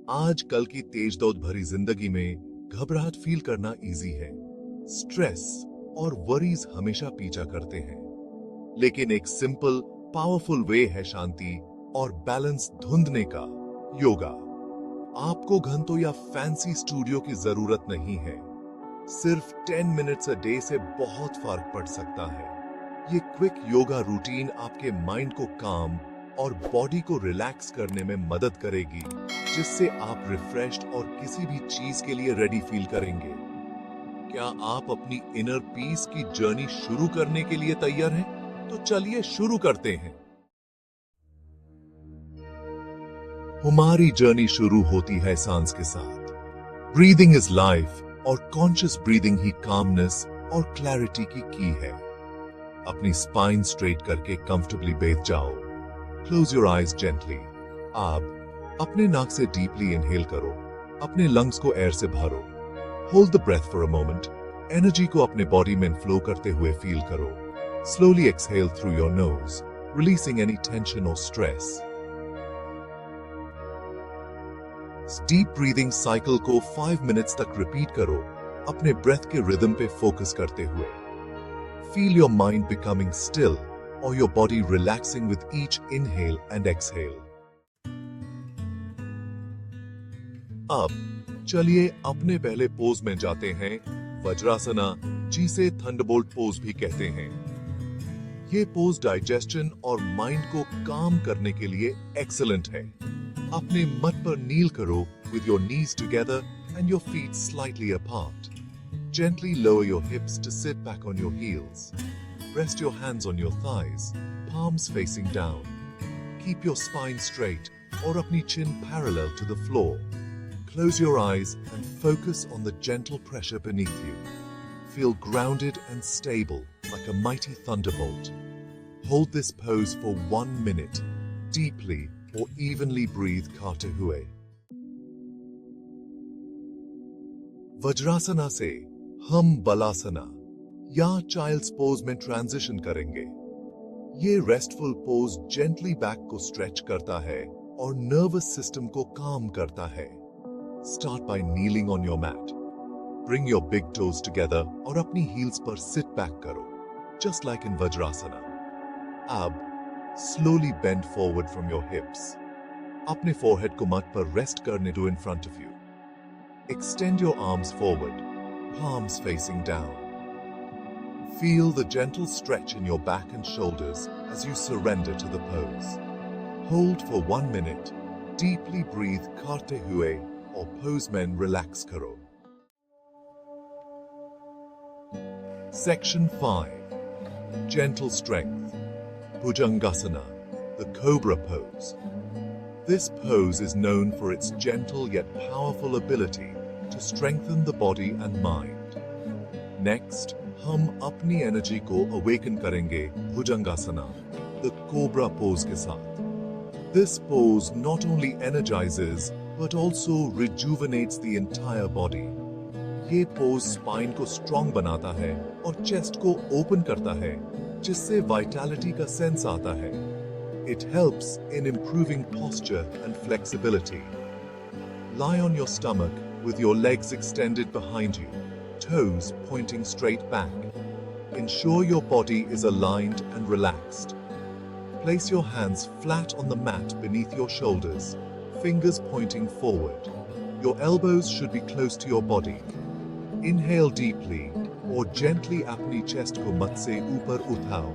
आज कल की तेज दौड़ भरी जिंदगी में घबराहट फील करना इजी है। स्ट्रेस और वरीज हमेशा पीछा करते हैं, लेकिन एक सिंपल पावरफुल वे है शांति और बैलेंस ढूंढने का, योगा। आपको घंटों या फैंसी स्टूडियो की जरूरत नहीं है। सिर्फ 10 मिनट्स अ डे से बहुत फर्क पड़ सकता है। ये क्विक योगा रूटीन आपके माइंड को काम और बॉडी को रिलैक्स करने में मदद करेगी, जिससे आप रिफ्रेश्ड और किसी भी चीज के लिए रेडी फील करेंगे। क्या आप अपनी इनर पीस की जर्नी शुरू करने के लिए तैयार हैं? तो चलिए शुरू करते हैं। हमारी जर्नी शुरू होती है सांस के साथ। ब्रीदिंग इज लाइफ और कॉन्शियस ब्रीदिंग ही कामनेस और क्लैरिटी की है। अपनी स्पाइन स्ट्रेट करके कंफर्टेबली बैठ जाओ। Close your eyes gently. आप अपने नाक से डीपली इनहेल करो, अपने लंग्स को एयर से भरो। Hold the breath for a moment. Energy को अपने बॉडी में फ्लो करते हुए फील करो। Slowly exhale through your nose, releasing any tension और स्ट्रेस। डीप ब्रीदिंग साइकिल को 5 मिनट्स तक रिपीट करो, अपने ब्रेथ के रिदम पे फोकस करते हुए। Feel your mind becoming still or your body relaxing with each inhale and exhale. अब चलिए अपने पहले पोज में जाते हैं, वज्रासना, जिसे थंडरबोल्ट पोज भी कहते हैं। ये पोज डाइजेशन और माइंड को काम करने के लिए एक्सीलेंट है। अपने मत पर नील करो with your knees together and your feet slightly apart. Gently lower your hips to sit back on your heels. Rest your hands on your thighs, palms facing down. Keep your spine straight or apni chin parallel to the floor. Close your eyes and focus on the gentle pressure beneath you. Feel grounded and stable like a mighty thunderbolt. Hold this pose for 1 minute. Deeply or evenly breathe chahte hue. Vajrasana से हम बलासना या child's pose में transition करेंगे। ये restful pose gently back को stretch करता है और नर्वस सिस्टम को काम करता है। Start by kneeling on your mat. Bring your big toes together और अपनी हील्स पर सिट बैक करो, जस्ट लाइक इन वज्रासना। अब slowly bend forward from your hips. अपने फोरहेड को मट पर रेस्ट करने दो in front of you. Extend your arms forward, palms facing down. Feel the gentle stretch in your back and shoulders as you surrender to the pose. Hold for 1 minute. Deeply breathe chahte hue or pose mein relax karo. Section 5. Gentle strength. Bhujangasana, the cobra pose. This pose is known for its gentle yet powerful ability to strengthen the body and mind. Next, हम अपनी energy को awaken करेंगे Bhujangasana, the cobra pose के साथ। This pose not only energizes but also rejuvenates the entire body. ये pose spine को strong बनाता है और चेस्ट को ओपन करता है, जिससे वाइटैलिटी का सेंस आता है। It helps in improving posture and flexibility. Lie on your stomach with your legs extended behind you, toes pointing straight back. Ensure your body is aligned and relaxed. Place your hands flat on the mat beneath your shoulders, fingers pointing forward. Your elbows should be close to your body. Inhale deeply or gently apni chest ko mat se upar uthao.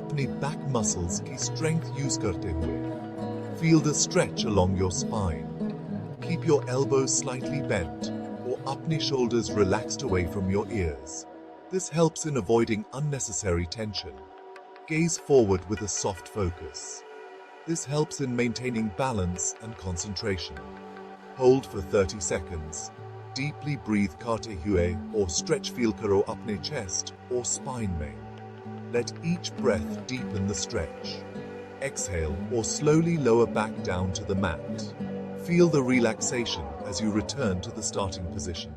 Apni back muscles ki strength use karte hue. Feel the stretch along your spine. Keep your elbows slightly bent or apne shoulders relaxed away from your ears. This helps in avoiding unnecessary tension. Gaze forward with a soft focus. This helps in maintaining balance and concentration. Hold for 30 seconds. Deeply breathe chahte hue or stretch feel karo apne chest or spine mein. Let each breath deepen the stretch. Exhale or slowly lower back down to the mat. Feel the relaxation as you return to the starting position.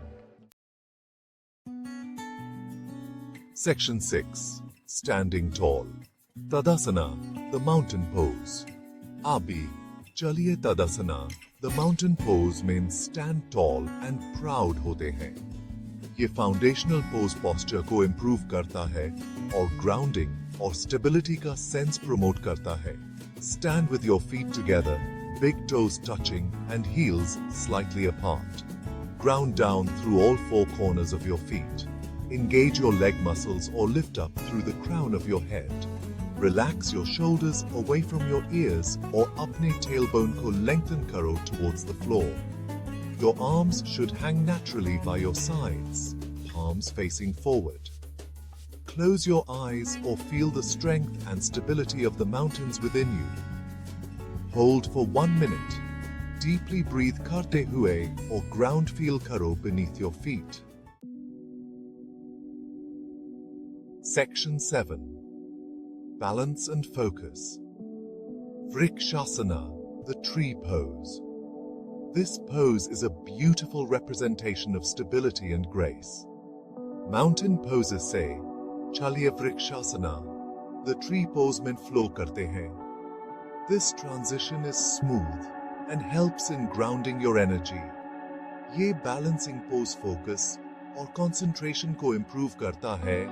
Section 6. Standing tall. Tadasana, the mountain pose. Abi, चलिए तदासना, the mountain pose means stand tall and proud होते हैं. ये foundational pose posture को improve करता है और grounding और stability का सेंस प्रमोट करता है. Stand with your feet together, big toes touching and heels slightly apart. Ground down through all four corners of your feet. Engage your leg muscles or lift up through the crown of your head. Relax your shoulders away from your ears or apne tailbone ko lengthen karo towards the floor. Your arms should hang naturally by your sides, palms facing forward. Close your eyes or feel the strength and stability of the mountains within you. Hold for 1 minute. Deeply breathe karte hue or ground feel karo beneath your feet. Section 7. Balance and focus. Vrikshasan, the tree pose. This pose is a beautiful representation of stability and grace. Mountain poses say, Chaliye Vrikshasan, the tree pose mein flow karte hain. This transition is smooth and helps in grounding your energy. Ye balancing pose focus or concentration ko improve karta hai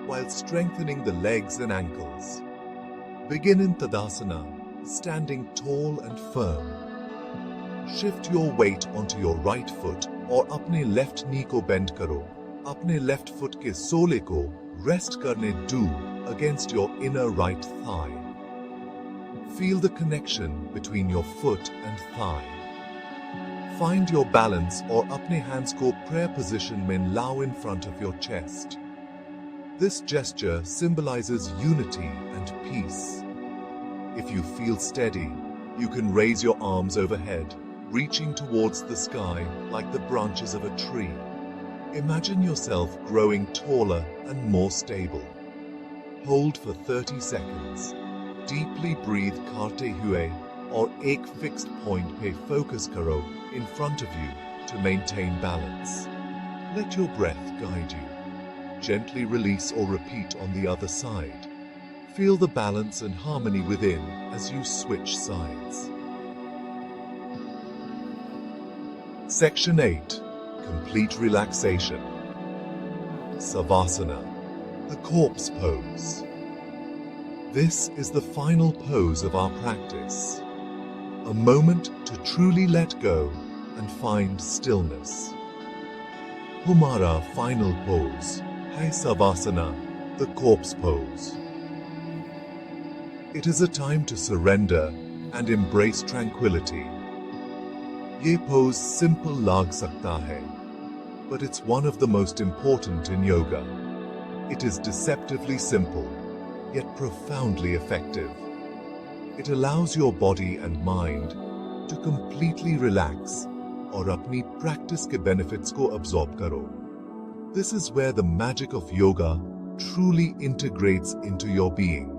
while strengthening the legs and ankles. Begin in Tadasana, standing tall and firm. Shift your weight onto your right foot or apne left knee ko bend karo. Apne left foot ke sole ko rest karne do against your inner right thigh. Feel the connection between your foot and thigh. Find your balance or apne hands ko prayer position mein lao in front of your chest. This gesture symbolizes unity and peace. If you feel steady, you can raise your arms overhead, reaching towards the sky like the branches of a tree. Imagine yourself growing taller and more stable. Hold for 30 seconds. Deeply breathe karte hue or ek fixed point pe focus karo in front of you to maintain balance. Let your breath guide you. Gently release or repeat on the other side. Feel the balance and harmony within as you switch sides. Section 8. Complete relaxation. Savasana, the corpse pose. This is the final pose of our practice. A moment to truly let go and find stillness. Humara final pose, hai Savasana, the corpse pose. It is a time to surrender and embrace tranquility. Ye pose simple lag sakta hai, but it's one of the most important in yoga. It is deceptively simple, yet profoundly effective. It allows your body and mind to completely relax और अपनी practice के benefits को absorb करो. This is where the magic of yoga truly integrates into your being.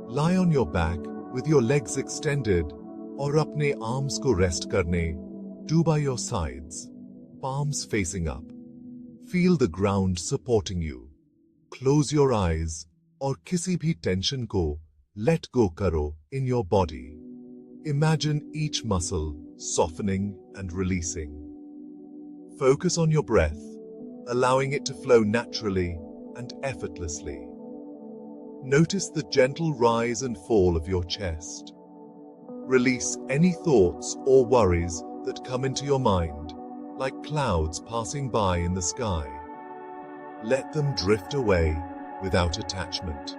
Lie on your back with your legs extended और अपने arms को rest करने, do by your sides, palms facing up. Feel the ground supporting you. Close your eyes और किसी भी tension को let go करो in your body. Imagine each muscle softening and releasing. Focus on your breath, allowing it to flow naturally and effortlessly. Notice the gentle rise and fall of your chest. Release any thoughts or worries that come into your mind, like clouds passing by in the sky. Let them drift away without attachment.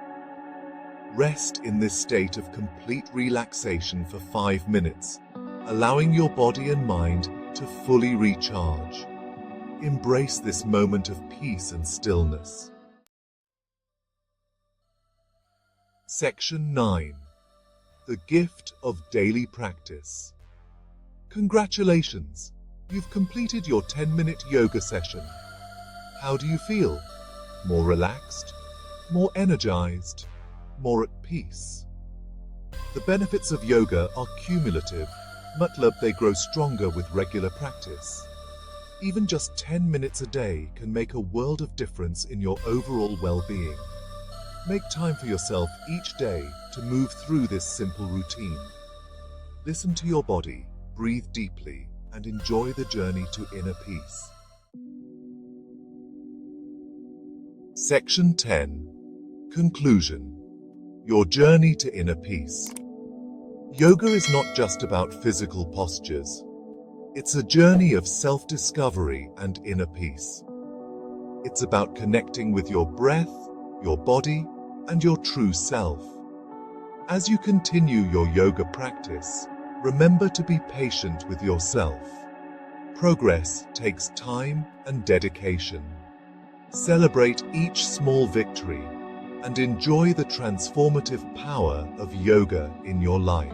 Rest in this state of complete relaxation for 5 minutes, allowing your body and mind to fully recharge. Embrace this moment of peace and stillness. Section 9. The gift of daily practice. Congratulations! You've completed your 10-minute yoga session. How do you feel? More relaxed? More energized? More at peace? The benefits of yoga are cumulative, matlab they grow stronger with regular practice. Even just 10 minutes a day can make a world of difference in your overall well-being. Make time for yourself each day to move through this simple routine. Listen to your body, breathe deeply, and enjoy the journey to inner peace. Section 10. Conclusion. Your journey to inner peace. Yoga is not just about physical postures. It's a journey of self-discovery and inner peace. It's about connecting with your breath, your body, and your true self. As you continue your yoga practice, remember to be patient with yourself. Progress takes time and dedication. Celebrate each small victory and enjoy the transformative power of yoga in your life.